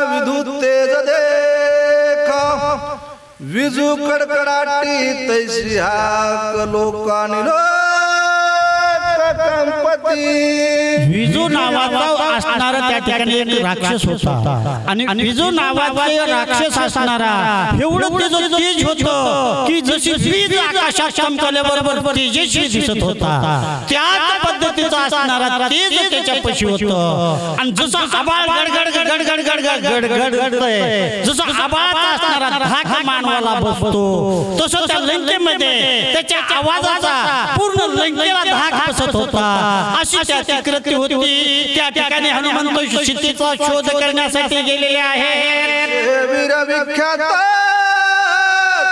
विद्युत तेज देखा विजू कडकडाटी तैसी हाक लोकांनी विजू नावाचा असणारा त्या ठिकाणी एक राक्षस होता आणि विजू नावाचा राक्षस असणारा एवढं त्याचं तेज होतं की जशी वीज आकाशात चमकल्याबरोबर तेजस्वी दिसत होता त्याच पद्धतीचा असणारा तेज त्याच्यापाशी होतं आणि जसं आभाळ गडगड गडगड गडगड गडगडतंय जसं आभाळाचा असणारा धाक मानवाला बसतो तसं त्या लंकेमध्ये त्याच्या आवाजाचा पूर्ण लंकेला धाक बसत होता अशी त्याची कृती होती त्या ठिकाणी हनुमंत सीतेचा शोध करण्यासाठी गेलेले आहेत वीर विख्यात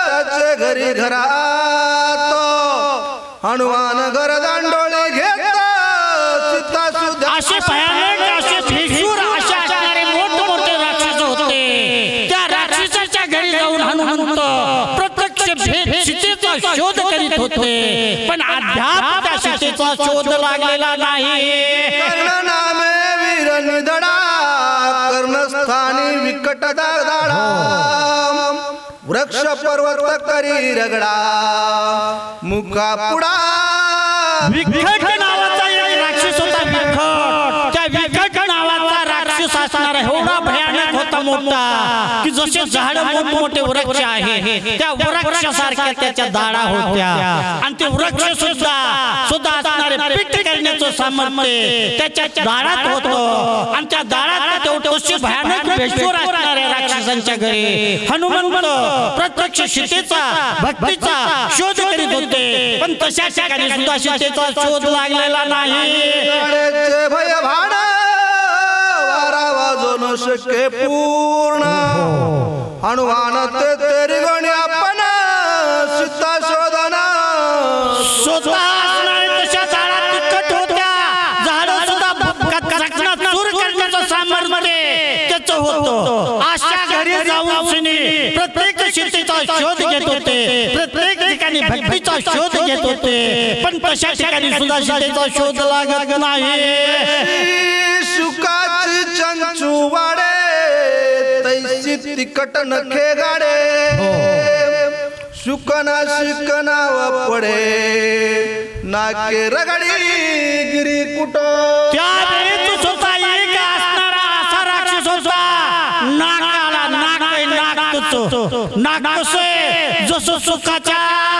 त्याचे घरी घरात हनुमान घर दांडोळी घेत सीता सुद्धा असे भयानक असे भीषण असे असणारे मोठमोठे राक्षस होते त्या राक्षसाच्या घरी जाऊन हनुमंत प्रत्यक्ष भेट सीतेचा शोध करीत होते पण अद्याप त्या सीतेचा शोध लागलेला नाही कर्ण नामे वीर निधडा कर्णस्थानी विकट दाडा वृक्ष पर्वत करी रगडा मुका पुडा विकट नावाचा एक राक्षस होता विकट त्या विकट नावाचा राक्षस असणारा एवढा भयानक होता मोठा की जसे झाड मोठमोठे वृक्ष आहे त्या वृक्षासारख्या त्याच्या दाढा होत्या आणि ते वृक्ष सुद्धा असणारे पीठ करण्याचं सामर्थ्य त्याच्या दाढात होतं आणि त्या दाढात तेवढे भयानक बेशूर असणाऱ्या राक्षसांच्या घरी हनुमंत प्रत्यक्ष सीतेचा भक्तीचा शोध करीत होते पण तशा ठिकाणी सुद्धा सीतेचा शोध लागलेला नाही भय भाड वारा वाजो न शके पूर्ण हनुमान ते तेरी गणी आपण सीता शोधना स्वतः तशा झाडात तिखट होत्या झाड सुद्धा चूर करण्याचं सामर्थ्य त्याचं होतं अशा घरी जाऊन प्रत्येक सीतेचा शोध घेत होते प्रत्येक ठिकाणी भक्तीचा शोध घेत होते पण तशा ठिकाणी सुद्धा सीतेचा शोध लागत नाही सुखाची चंचू वाडे तैसी तिकट नखे गाडे शुकना शिकना पडे नाके रगडी गिरी कुट त्यावेळी तो स्वतः एक असणारा असा राक्षस होता नाकाला नाक कसे जसं सुखाच्या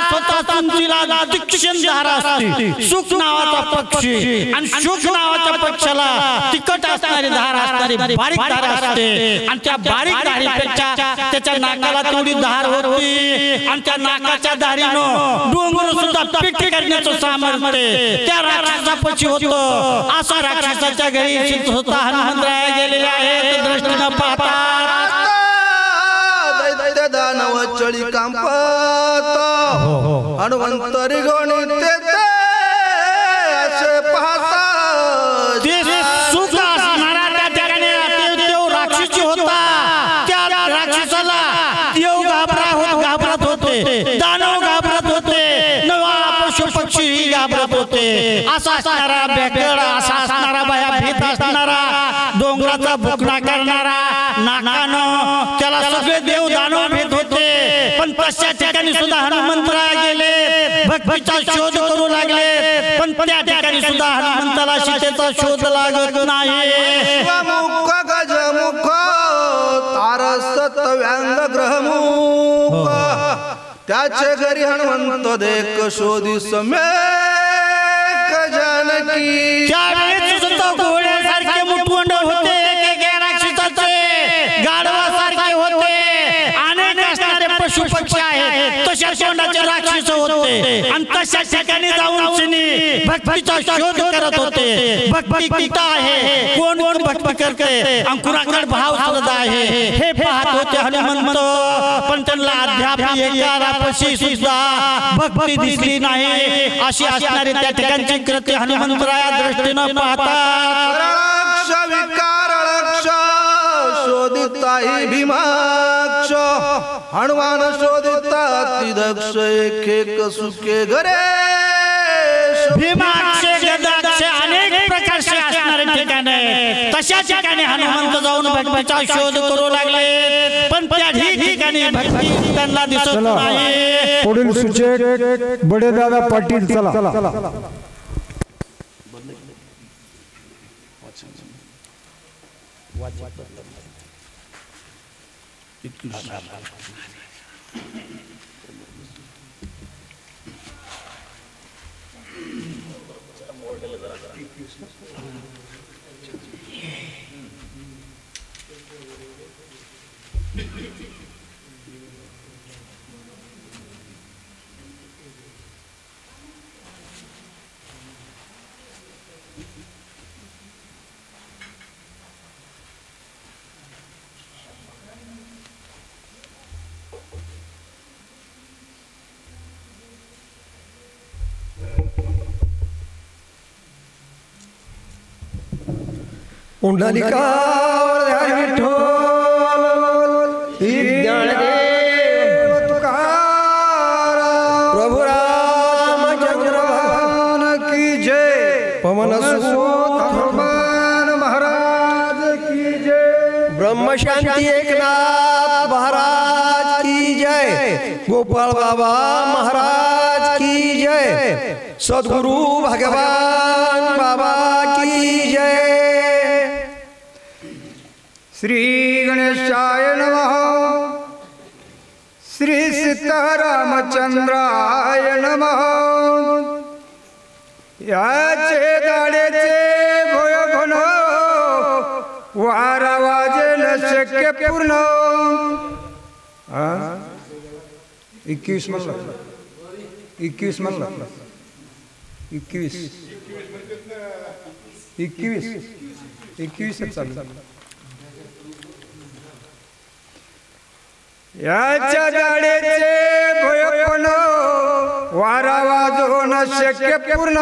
स्वतः तुमचीला दीक्षण धारा असते सुख नावाचा पक्षी आणि सुख नावाच्या पक्षाला तिखट असणारी धारा असणारी बारीक धारा असते आणि त्या बारीक धारीपेक्षा त्याच्या नाकाला तेवढी धार होती आणि त्या नाकाच्या धारीनं डोंगर सुद्धा पीठ करण्याचं सामर्थ्य त्या राक्षसापाशी होतं असा राक्षसाच्या घरी स्वतः हनुमंतराय गेलेले आहेत दृष्टीनं पाहतात दानव चळी कांपत हनुमंतरी गणित असे पाहतात ते सुख असणारा त्या ठिकाणी देव राक्षसी होता त्या राक्षसाला देव घाबरत होते दानव घाबरत होते नवा पशु पक्षी घाबरत होते असा असणारा बेकड असा असणारा बाया भीत असणारा डोंगराचा भुकणा करणारा नाकानं त्याला सगळे देव दानव भीत होते पण तशा ठिकाणी सुद्धा हनुमंतराय गेले भक्तीचा शोध करू लागले पण त्या ठिकाणी सुद्धा हनुमंताला सीतेचा शोध लागत नाही मुख गजमुख तारसत व्यंग ग्रहमुख त्याचे घरी हनुमंत देख शोधी समेक जानकी त्यावेळेस सुद्धा घोड्यासारखे मुठवंड होते राक्षसाचे गाढवासारखे होते अनेक असणारे पशु पक्षी आहेत तशा तोंडाचे राक्षस होते आणि तशा ठिकाणी जाऊन भक्तीचा शोध करत होते भक्ती किती आहे कोण कोण भक्ती करते अंकुराकडे भाव सुद्धा आहे हे पाहत होते हनुमंत पण त्यांना अद्याप एकारापाशी सुद्धा भक्ती दिसली नाही अशी असणारी त्या ठिकाणची कृती हनुमंतराया दृष्टीनं पाहतात विकार शोधिताही भीमाक्ष हनुमान शोधिता तिदक्ष एक सुखे घरे भीमाक्ष गदाक्ष अनेक प्रकारचे असणारे असणारे ठिकाण आहे तशा ठिकाणी हनुमंत जाऊन भक्तीचा शोध करू लागले पण त्याही ठिकाणी भक्ती त्यांना दिसत नाही. पुढील सूचक बडे दादा पाटील चला. पुंडलिका विठ्ठल ज्ञानदेव तुकाराम प्रभु रामचंद्र भगवान की जय. पवन सुत हनुमान महाराज की जय. ब्रह्म शांति एकनाथ महाराज की जय. गोपाल बाबा महाराज की जय. सद्गुरु भगवान बाबा की जय. श्री गणेशाय नमः. श्री सीतारामचंद्राय नमः. याचे दाडेचे भय घन वारा वाजेल शक्य पूर्ण. 21 म्हणला 21 म्हणला 21 चालू. याच्या दाडेचे भयपण वारा वाजवण शक्य पूर्ण.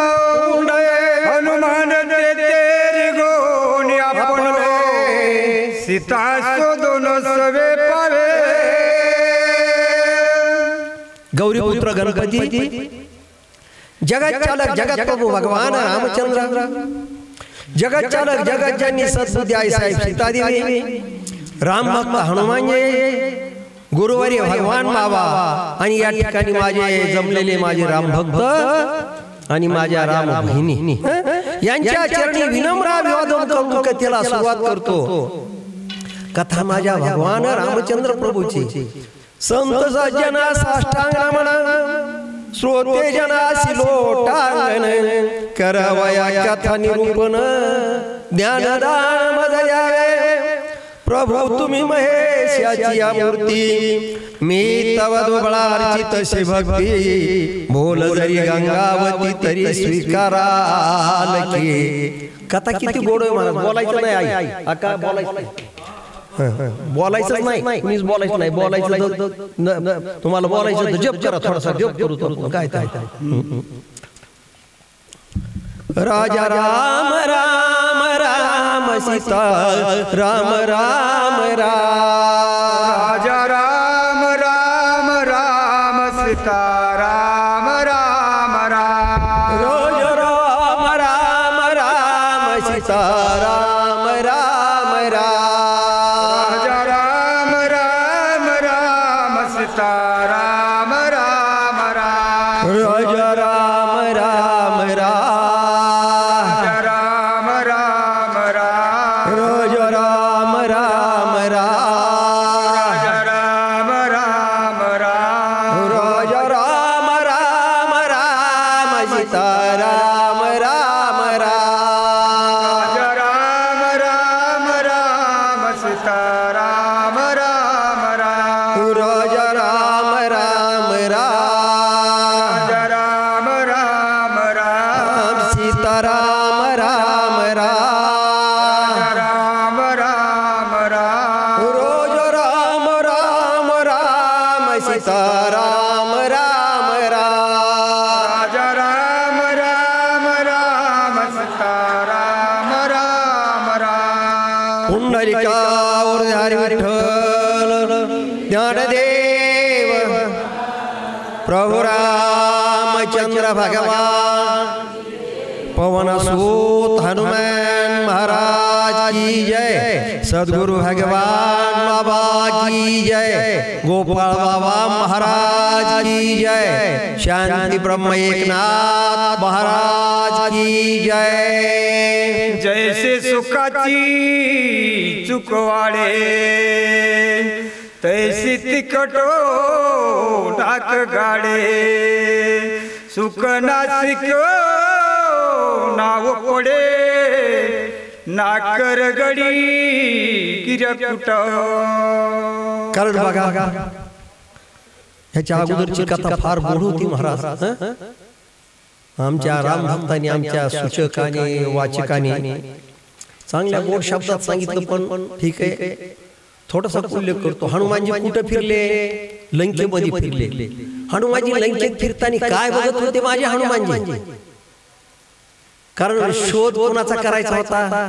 हनुमान देते गोन आपण सीता शोधून सवे पावे. गौरीपुत्र गणपती जगत चालक जगत प्रभु भगवान रामचंद्र. जगत चालक जगत जननी सद्बुद्धी आई साहेब सीता देवी. राम भक्त हनुमान गुरुवारी भगवान बाबा आणि या ठिकाणी माझे जमलेले माझे राम भक्त आणि माझ्या राम बहिणी यांच्या चरणी विनम्र अभिवादन करून कथेला सुरुवात करतो. कथा माझ्या भगवान रामचंद्र प्रभूची. संत सज्जना साष्टांग नमन श्रोते जनासी लोटांगण करावया कथा निरूपण ज्ञानदान मज यावे. प्रभु तुम्ही महेशाची मूर्ती मी तव दुबळार्चित से भक्ती. बोल जरी गंगावती तरी स्वीकाराल की. कथा किती गोड आहे मला बोलायचं नाही आई आका बोलायचं नाही कुणीच बोलायचं नाही. बोलायचं तुम्हाला बोलायचं तर जप करा थोडासा जप करू तो काय काय. राजा राम राम राम सीता राम राम राजा राम राम राम सीता राम राम राजा राम राम राम सीता राम राम राजा राम राम राम सीता राम राम राजा राम राम पुंडलिकावर हरी विठ्ठल ज्ञानदेव प्रभु रामचंद्र भगवान पवन सूत हनुमान महाराज की जय, सदगुरु भगवान बाबा की जय, गोपाल बाबा महाराज की जय, शांति ब्रह्म एकनाथ महाराज की जय। जैसे सुखाची चुकवाडे तैसी तिकटो डाक गाडे, सुख नासिक नाव पडे नाकर गडी गिरकुट। कारण बघा ह्याच्या अगोदरची कथा फार गोड होती महाराज। आमच्या राम भक्तांनी, आमच्या सूचकाने, वाचकाने चांगल्या गोड शब्दात सांगितलं, पण ठीक आहे थोडासा उल्लेख करतो। हनुमानजी कुठं फिरले? लंकेमध्ये फिरले। हनुमानजी लंकेत फिरताना काय बघत होते माझे हनुमानजी? कारण शोध कोणाचा करायचा होता?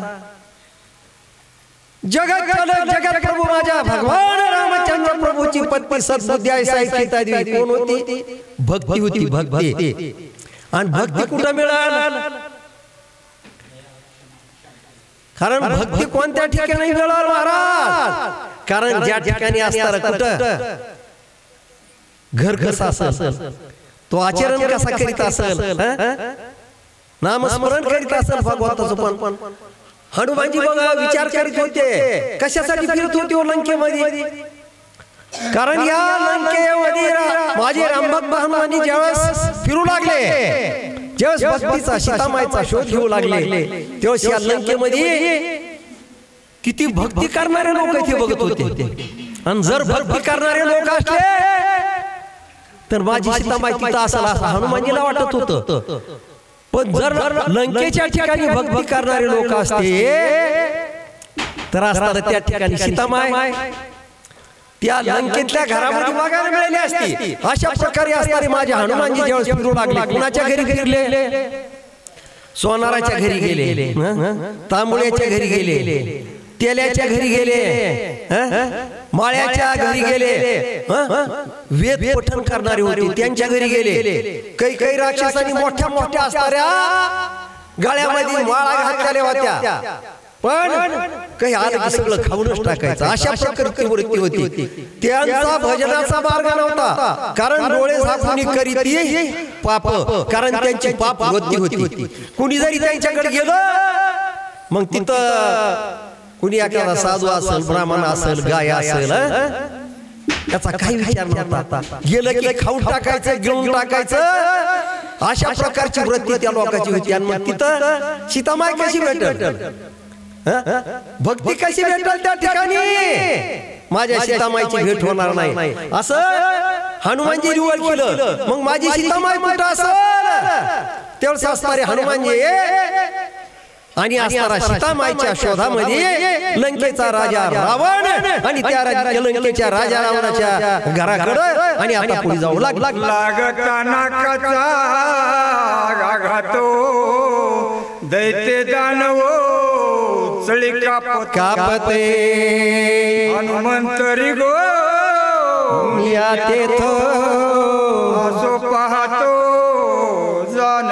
जगत चालक जगत प्रभू माझ्या भगवान रामचंद्र प्रभूची पत्नी सद्बुद्धी आई साहेब सीतादेवी कोण होती? भक्ती होती, भक्ती। आणि भक्ती कुठं मिळाल? कारण भक्ती कोणत्या ठिकाणी मिळाल महाराज? कारण ज्या ठिकाणी असणार कुठं घर कसं असेल, तो आचरण कसा करीत असेल, नामस्मरण करीत असेल भगवंताचं। पण हनुमानजी बघा विचार करीत होते, कशासाठी फिरत होते लंकेमध्ये? कारण या लंकेमध्ये माझे रामभक्त हनुमानजी ज्यावेळेस फिरू लागले, ज्यावेळेस भक्तीचा सीतामाईचा शोध घेऊ लागले, तेव्हा या लंकेमध्ये किती भक्ती करणारे लोक इथे बघत होते। आणि जर भक्ती करणारे लोक असले तर माझी सीतामाई तिथं असेल असं हनुमानजीला वाटत होतं। पण जर लंकेच्या ठिकाणी भक्ती करणारे लोक असते तर असताना त्या ठिकाणी सीतामाई त्या लंकेतल्या घरामध्ये बघायला मिळाली असती। अशा प्रकारे असणारे माझे हनुमानजी ज्यावेळेस फिरू लागले, कुणाच्या घरी फिरले? सोनाराच्या घरी गेले, तांबुळ्याच्या घरी गेले, तेल्याच्या घरी गेले, माळ्याच्या घरी गेले, वेद पठण करणारे होते त्यांच्या घरी गेले। काही राक्षसांनी मोठ्या मोठ्या असणाऱ्या गळ्यामध्ये माळा घातलेल्या होत्या, पण काही आलं की सगळं खाऊनच टाकायचं, अशा प्रकारची वृत्ती होती। त्यांचा भजनाचा मार्ग नव्हता, कारण डोळे झाकून करीत पाप, कारण त्यांची पाप वृत्ती होती। कुणी जरी त्यांच्याकडे गेलं मग तिथं कुणी एखादा साधू असेल, ब्राह्मण असेल, गाय असेल, त्याचा काही विचार नव्हता। गेलं की खाऊन टाकायचं, घेऊन टाकायचं, अशा प्रकारची वृत्ती त्या लोकांची होती। आणि मग तिथं सीतामाई कशी भेटल? भक्ती कशी भेटल त्या ठिकाणी? माझ्या सीतामाईची भेट होणार नाही असं हनुमानजी निवड केलं। मग माझी सीतामाई कुठं असेल? तेवढंच असणारे हनुमानजी आणि असणारा सीतामाईच्या शोधामध्ये लंकेचा राजा रावण आणि त्या लंकेच्या राजा रावणाच्या घराकडे आणि आता पुढे जाऊ लागता नाकाचा घातो दैत्य दानव चळी कापते हनुमंतरी गो या तेथो असो पाहतो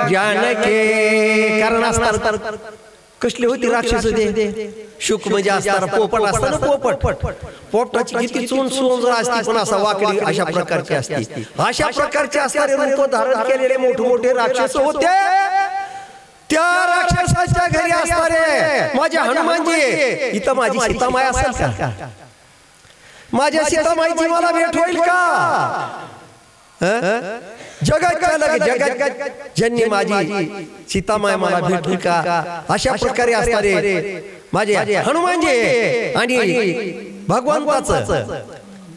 जानके। कारण असणार कसले होती राक्षस होते? शुक म्हणजे असणार पोपट असताना पोपटाची किती चोन जर असते पण असा वाकडी अशा प्रकारची असते। अशा प्रकारचे असणारे रूप धारण केलेले मोठे मोठे राक्षस होते। त्या राक्षसाच्या घरी असणारे माझे हनुमानजी, इथं माझी सीतामाई असेल का? माझ्या सीतामाईची मला भेट होईल का? जगत चालक जगत ज्यांनी माझी सीतामाई मला भेटली का? अशा प्रकारे असणारे माझे हनुमानजी आणि भगवंताचं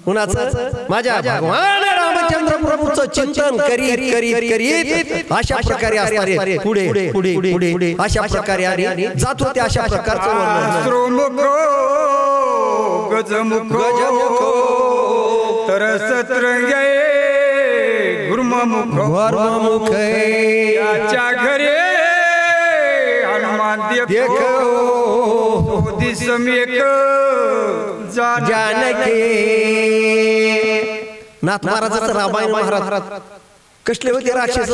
कुणाचं? माझ्या भगवान रामचंद्र प्रभूचं चिंतन करीत करीत करीत अशा प्रकारे असणारे पुढे पुढे पुढे अशा प्रकारे जात होते। अशा प्रकारचं वर्णन गजमुख तरसत्रंगे गुरुमुख याच्या घरे हनुमान देखो दिसमेक जानके। नाथ महाराजाचं रामायण महाराज कसले होते राक्षस?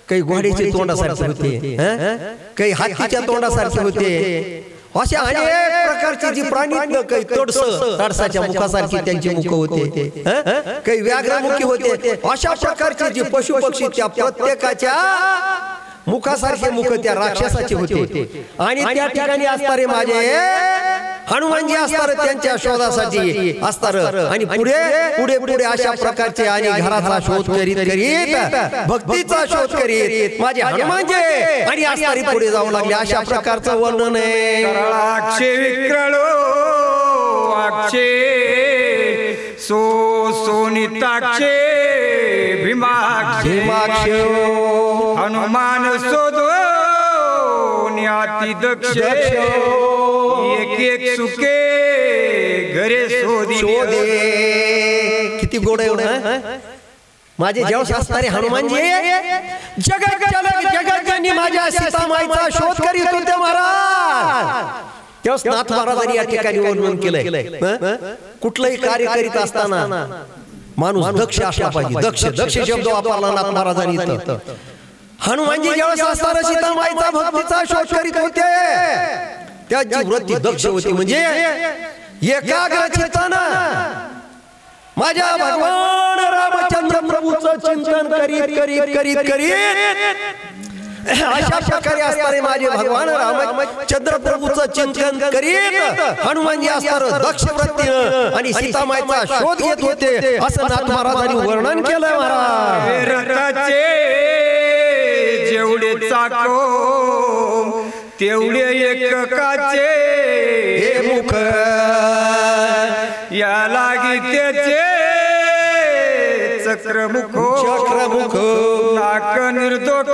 काही घोड्याचे तोंडासारखे होते, काही हातीच्या तोंडासारखे होते. अशा अनेक प्रकारची जी प्राणी, काही तडसाच्या मुखासारखी त्यांची मुख होते, काही व्याघ्रमुखी होते. अशा प्रकारचे जे पशु पक्षी त्या प्रत्येकाच्या मुखासारखे मुख त्या राक्षसाचे होते. आणि त्या ठिकाणी असणारे माझे हनुमानजी असणार त्यांच्या शोधासाठी असणार. आणि पुढे पुढे पुढे अशा प्रकारचे आणि घराचा शोध करीत करीत भक्तीचा शोध करीत माझे हनुमानजी आणि असणारी पुढे जाऊ लागले. अशा प्रकारचं वर्णन आहे. अक्षय विक्रळो अक्षय सोनिताक्षे भीमाक्षे हनुमान शोधो न्याती दक्ष एक एक सुके घरे शोधे. किती गोड आहे माझे जेव्हा असणारे हनुमानजी जगत माझ्या सीतामाईचा शोध करीत होते महाराज. तेव्हा नाथ महाराजांनी या ठिकाणी वर्णन केलंय. कुठलंही कार्य करीत असताना माणूस दक्ष असला पाहिजे. दक्ष दक्ष शब्द वापरला नाथ महाराजांनी इथं. हनुमानजी जेव्हा असणारा सीतामाईचा भक्तीचा शोध करीत होते त्याची वृत्ती दक्ष होती. म्हणजे एकाग्र चित्तानं माझ्या भगवान रामचंद्र प्रभूचं चिंतन करीत करीत करीत करीत अशा प्रकारे असणारे माझे भगवान रामचंद्र प्रभूचं चिंतन करीत हनुमानजी असणार दक्ष वृत्तीनं आणि सीतामाईचा शोध घेत होते असं नाथ महाराजांनी वर्णन केलंय महाराज. रथाचे जेवढे चाको तेवढे एककाचे हे मुख या लागी त्याचे चक्रमुख नाक निर्दोख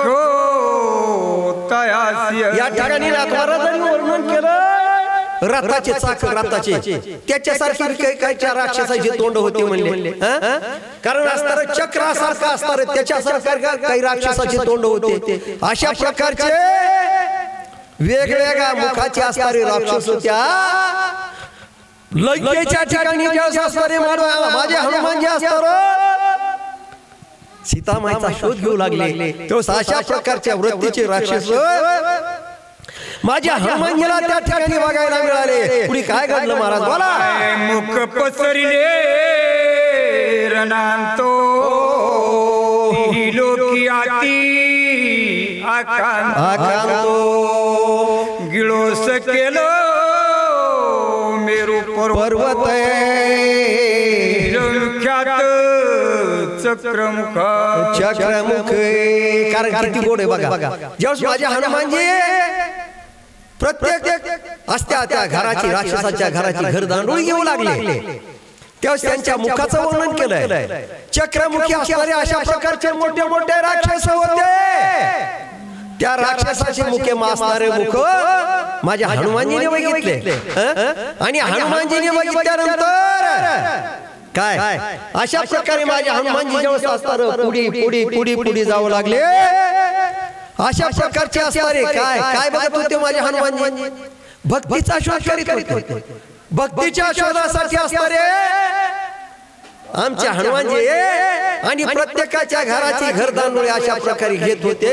तयासी. या ठिकाणी नाथ महाराजांनी वर्णन केलं रथाचे चाक रथाचे त्याच्यासारखी काही राक्षसाचे तोंड होते म्हणले. कारण असणार चक्रासारखं असणार त्याच्यासारखं काही राक्षसाचे तोंड होते. अशा प्रकारचे वेगवेगळ्या मुखाचे असणारे राक्षस होत्या. लंकेच्या ठिकाणी असणारे माझे हनुमानजी असणार सीतामाईचा शोध घेऊ लागले. तेव्हा अशा प्रकारच्या वृत्तीचे राक्षस माझ्या हनुमानजीला त्या ठिकाणी बघायला मिळाले. पुढे काय घडलं महाराज बोला. मुख पसरिले रणांतो लोकी आती आकांतो गिळोस केलो मेरू पर्वत ख्यात चक्रमुख चक्रमुख. कारण किती गोड आहे बघा. जेव्हा माझ्या हनुमानजी प्रत्येक असत्या त्या घराची राक्षसाच्या घराची घरदांडोळी घेऊ लागले तेव्हा त्यांच्या मुखाचं वर्णन केलंय. चक्रमुखी असणारे अशा प्रकारचे मोठे मोठे राक्षस होते. त्या राक्षसाचे मुखे मासणारे मुख माझ्या हनुमानजीने बघितले. आणि हनुमानजीने बघितल्यानंतर काय अशा प्रकारे माझ्या हनुमानजी जेव्हा असणार पुढे पुढे पुढे पुढे जाऊ लागले. अशा प्रकारचे असणारे काय काय बघत होते माझे हनुमानजी. भक्तीचा शोध करीत होते. भक्तीच्या शोधासाठी असणारे आमच्या हनुमानजी आणि प्रत्येकाच्या घराची घरदांडोळी अशा प्रकारे घेत होते.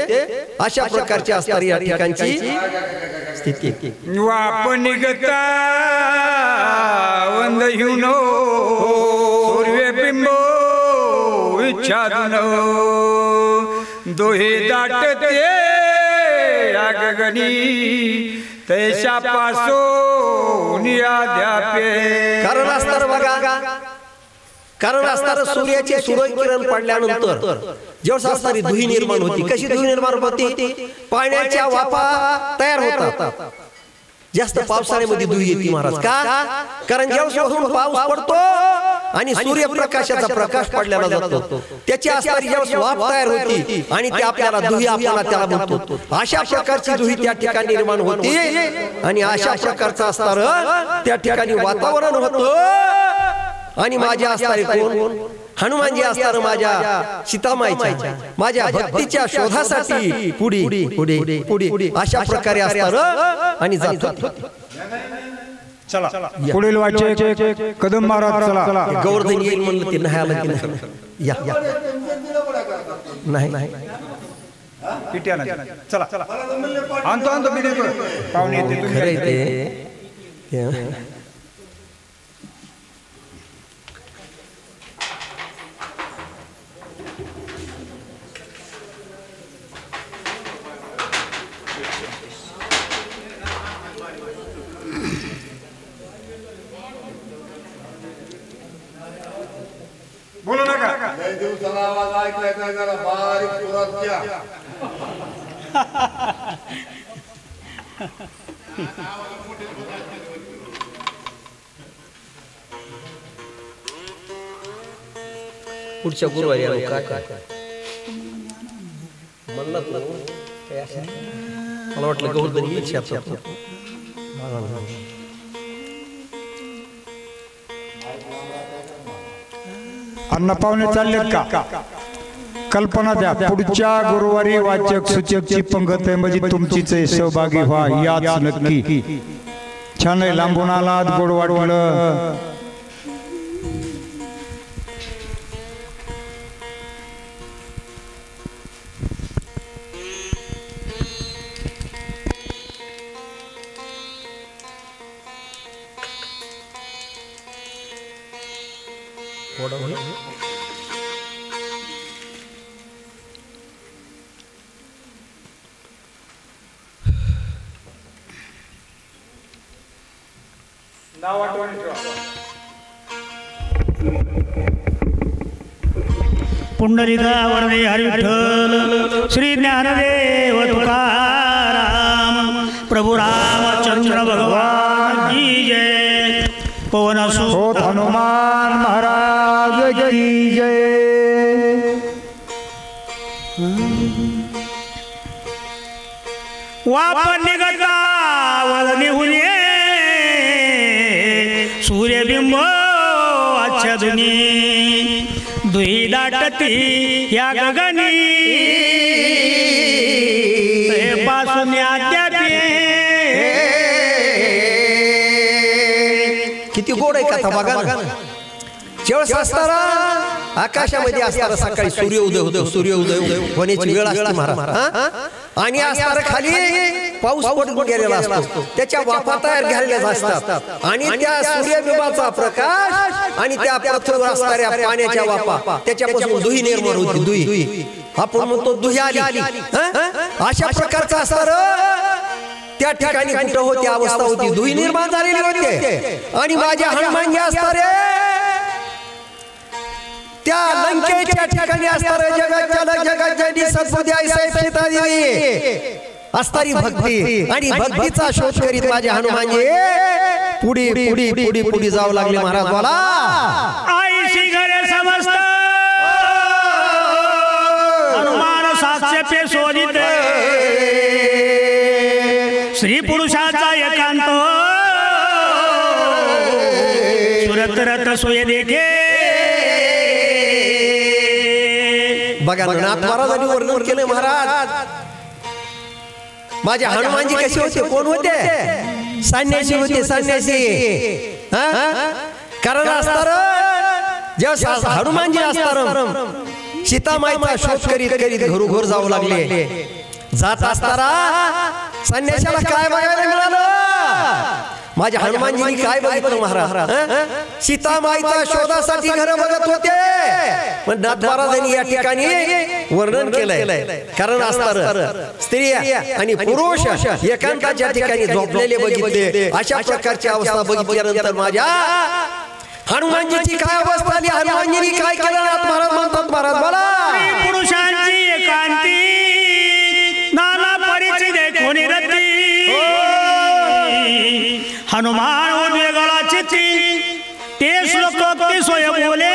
अशा प्रकारची असणारी या ठिकाणची स्थिती. वापन निघता वंद हिनो सूर्य बिंबो इच्छादनो दोहे दाटते गगनी तैशा पासो नियाद्यापे. कारण असणार बघा. कारण असणार सूर्याचे सूर्यकिरण पडल्यानंतर जेव्हा असणारी धुई निर्माण होती. कशी धुई निर्माण होती. पाण्याच्या वाफा तयार होतात. जास्त पावसाळ्यामध्ये धुई येते महाराज. का कारण जेव्हा पाऊस पडतो आणि सूर्यप्रकाशाचा प्रकाश पडलेला जातो त्याची असणारी जेव्हा वाफ तयार होती आणि ते आपल्याला धुई आपल्याला त्याला म्हणतो. अशा प्रकारची धुई त्या ठिकाणी निर्माण होती आणि अशा प्रकारचं असणार त्या ठिकाणी वातावरण होतं. आणि माझ्या असणारे कोण हनुमानजी असणार माझ्या सीतामाईच्या माझ्या भक्तीच्या शोधासाठी पुढे पुढे पुढे अशा प्रकारे असणार आणि जातो. चला पुढील वाचे कदम महाराज चला. गोवर्धन येईल म्हणलं ते नाही आलं की नाही. या नाही पिटी आणा चला आणतो मी देतो पाहुणे येते खरं ते बोलू नका लय दिवसाला आवाज ऐकायचा जरा बारीक सुरात घ्या. पुढच्या गुरुवारी आलो काय म्हणलं मला वाटलं गौरदरी इच्छा अन्न पाहुणे चाललेत का कल्पना द्या पुढच्या गुरुवारी वाचक सूचकची पंगत आहे म्हणजे तुमचीच आहे सहभागी व्हा याच नक्की छान आहे लांबून आलात गोड वाटलं पुंडलिका वरदे हरी विठ्ठल श्री ज्ञानदेव तुकाराम प्रभु रामचंद्र भगवान की जय पवन सुत हनुमान महाराज की जय वाप निघता वदनी हुने सूर्यबिंब आच्छादुनी दुई दाटती या गगनी पासून किती गोड आहे कथा बघा ना जेव्हा असताना आकाशामध्ये असताना सकाळी सूर्योदय होतो सूर्योदय होण्याची वेळ असते महाराज आणि असताना खाली पाऊस पडून गेलेला असतो त्याच्या वाफा तयार झालेल्या असतात आणि त्या सूर्यबिंबाचा प्रकाश आणि त्या पृथ्वीवर असणाऱ्या पाण्याच्या वाफा त्याच्यापासून दुही निर्माण होती दुही आपण म्हणतो दुही आली अशा प्रकारचा असणार त्या ठिकाणी कुठं होती अवस्था होती दुही निर्माण झालेली होती आणि माझ्या हनुमानजी असणारे त्या लंकेच्या ठिकाणी असणारे जगाच्या सद्बुद्धी आई साहेब सीतादेवी असणारी भक्ती आणि भक्तीचा शोध करीत माझे हनुमानजी पुढे पुढे पुढे पुढे जाऊ लागले महाराज बोला आईशी घरे समस्त हनुमान सातशे पे शोधित श्री पुरुषाचा एकांत सुरत रथ सोय देखे बघा नाथ महाराजांनी वर्णन केले महाराज माझे हनुमानजी कसे होते कोण होते संन्यासी होते संन्यासी कारण असतार जेव्हा हनुमानजी असतार सीतामाईचा शोध करीत करीत घरोघर जाऊ लागले जात असताना संन्याशाला काय बघायला मिळालं माझ्या हनुमानजींनी काय बघितलं महाराज सीतामाईच्या शोधासाठी घर बघत होते पण नाथ महाराजांनी या ठिकाणी वर्णन केलंय कारण असणार स्त्रिया आणि पुरुष एकांताच्या ठिकाणी झोपलेले बघितले अशा प्रकारची अवस्था बघितल्यानंतर माझ्या हनुमानजीची काय अवस्था आली हनुमानजींनी काय केलं नाथ महाराज म्हणतात महाराज बोला पुरुषांची एकांती नाना परिचय कोणी रती हनुमान उद्वेगाला चित्ती ते श्लोकोक्ती सोय बोले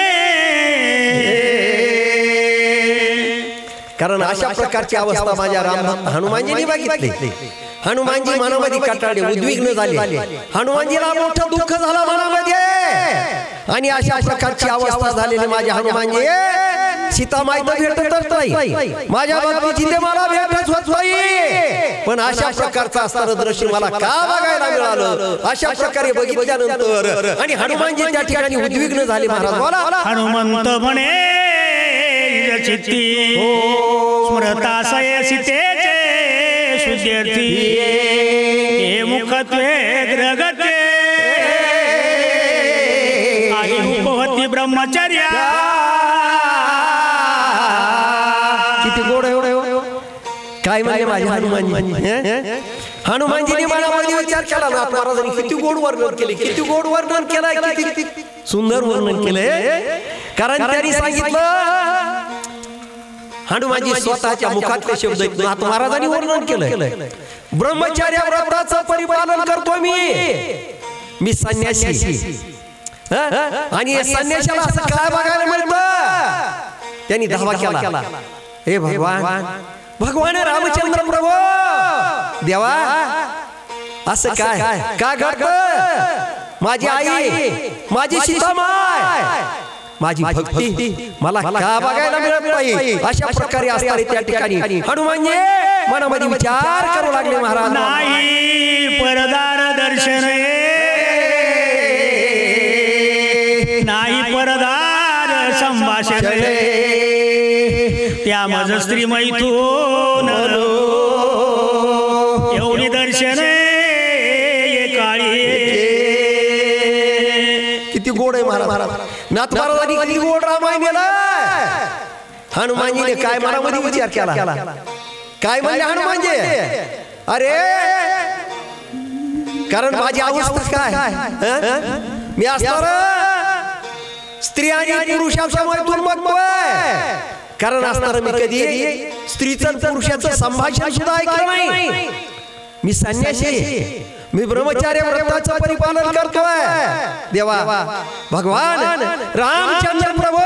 कारण अशा प्रकारची अवस्था माझ्या राम हनुमानजींनी बघितली हनुमानजी मनामध्ये कंटाळले उद्विग्न झाले हनुमानजीला मोठं दुःख झालं मनामध्ये आणि अशा प्रकारची अवस्था झालेली माझ्या हनुमानजी सीतामाई तर भेटतच नाही माझ्या भक्तीची ते मला भेटच होत नाही पण अशा प्रकारचा असणारं दृश्य मला का बघायला मिळालं अशा प्रकारे बघितल्यानंतर आणि हनुमानजी त्या ठिकाणी उद्विग्न झाले महाराज बोला हनुमंत म्हणे चित्ती स्मृतासये सीतेचे सुद्यर्थी हे मुखत्वे ग्रगते आदि उपवती ब्रह्मचर्या किती गोड एवढं काय म्हणजे माझे हनुमानजीने मनामध्ये विचार केला ना महाराजांनी किती गोड वर्णन केले किती गोड वर्णन केलंय किती सुंदर वर्णन केलंय कारण त्यांनी सांगितलं हनुमानजी स्वतःच्या मुखातले शब्द नाथ महाराजांनी वर्णन केलंय ब्रह्मचर्य व्रताचं परिपालन करतो मी संन्यासी आणि या संन्यासाला असं काय बघायला मिळतं त्यांनी दावा केला हे भगवान रामचंद्र प्रभू देवा असं काय का घडतं माझी आई माझी सीतामाय माझी भक्ती मला का बघायला मिळत नाही अशा प्रकारे असणारे त्या ठिकाणी हनुमानजी मनामध्ये विचार करू लागले महाराज नाही परदार दर्शन नाही परदार संभाषण त्या मज स्त्री मैथून एवढी दर्शन काळी किती गोड आहे महाराज नाथ महाराजांनी किती गोड रामायण केलं हनुमानजीने काय मनामध्ये विचार केला काय म्हणले हनुमानजी अरे कारण माझी अवस्था काय मी असणार स्त्री आणि पुरुषाच्या मैथून बघतोय कारण असणार मी कधी स्त्रीचं पुरुषाचं संभाषण सुद्धा ऐकलं नाही मी संन्यासी मी ब्रह्मचर्य व्रताचं परिपालन करतोय देवा भगवान रामचंद्र प्रभू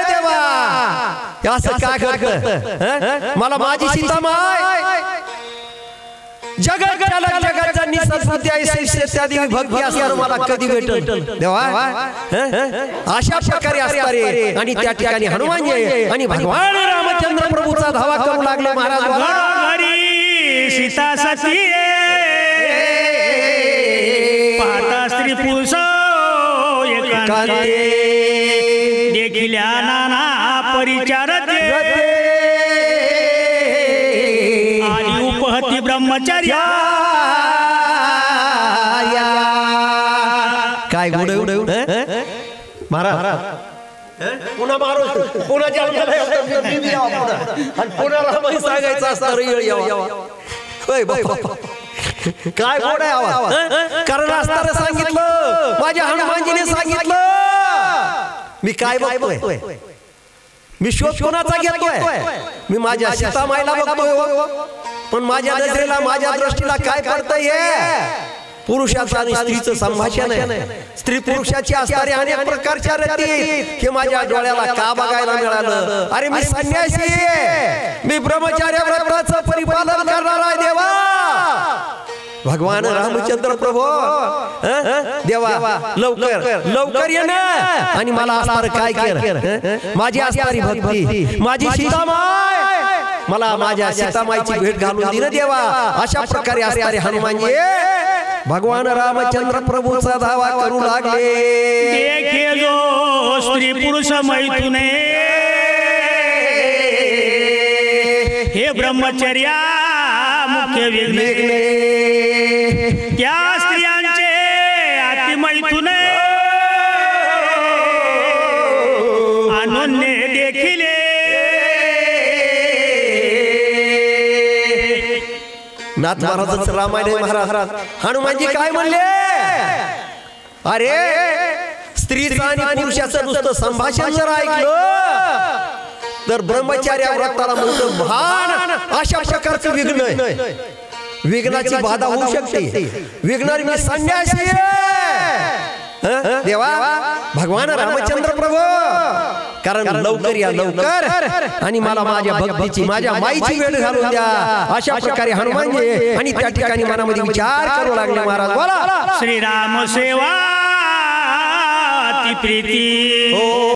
देवा असं काय घडतं मला माझी सीतामाय जगत जगाचा निसर्ग इत्यादी भक्ती असणार मला कधी भेटेल देवा अशा प्रकारे असणारे आणि त्या ठिकाणी हनुमानजी आणि भगवान रामचंद्र प्रभूचा धावा करू लागले महाराज सीता सती पाहता स्त्री पुरुष एकांते देखिल्या नाना परिचारते आणि उपहती ब्रह्मचर्य काय गुड महाराज पुन्हा मारू पुन्हा पुन्हा सांगायचं असणार काय गोड आहे आवाज कारण असताना सांगितलं माझ्या हनुमानजीने सांगितलं मी काय बघतोय मी शोध कोणाचा घेतोय मी माझ्या सीतामाईला बघतोय पण माझ्या नजरेला माझ्या दृष्टीला काय पडतंय पुरुषाचं आणि स्त्रीचं संभाषण आहे स्त्री पुरुषाची असणारे अनेक प्रकारच्या रती हे माझ्या डोळ्याला का बघायला मिळालं अरे मी संन्यासी मी ब्रह्मचर्य व्रताचं परिपालन करणार आहे देवा भगवान रामचंद्र प्रभू देवा लवकर लवकर ये ना आणि मला असणार काय कर माझी असणारी भक्ती माझी सीतामाय मला माझ्या सीतामाईची भेट घालून दिलं देवा अशा प्रकारे असणारे हनुमानजी भगवान रामचंद्र प्रभूचा धावा करू लागले देखे जो स्त्री पुरुष मैथुने हे ब्रह्मचर्या मुख्य विघ्ने त्या स्त्रियांचे अति मैथुने अनन्य देखिले नाथ महाराजांचं रामायण महाराज हनुमानजी काय म्हणले अरे स्त्रीचं आणि पुरुषाचं नुसतं संभाषण जर ऐकलं तर ब्रह्मचर्य व्रताला मोठं भान अशा प्रकारचं विघ्न आहे विघ्नाची बाधा होऊ शकते विघ्नारी मी संन्यासी देवा भगवान रामचंद्र प्रभू कारण लवकर या लवकर आणि मला माझ्या भक्तीची माझ्या माईची वेळ घालून द्या अशा प्रकारे हनुमानजी आणि त्या ठिकाणी मनामध्ये विचार करू लागले महाराज बोला श्रीराम सेवा ती प्रीती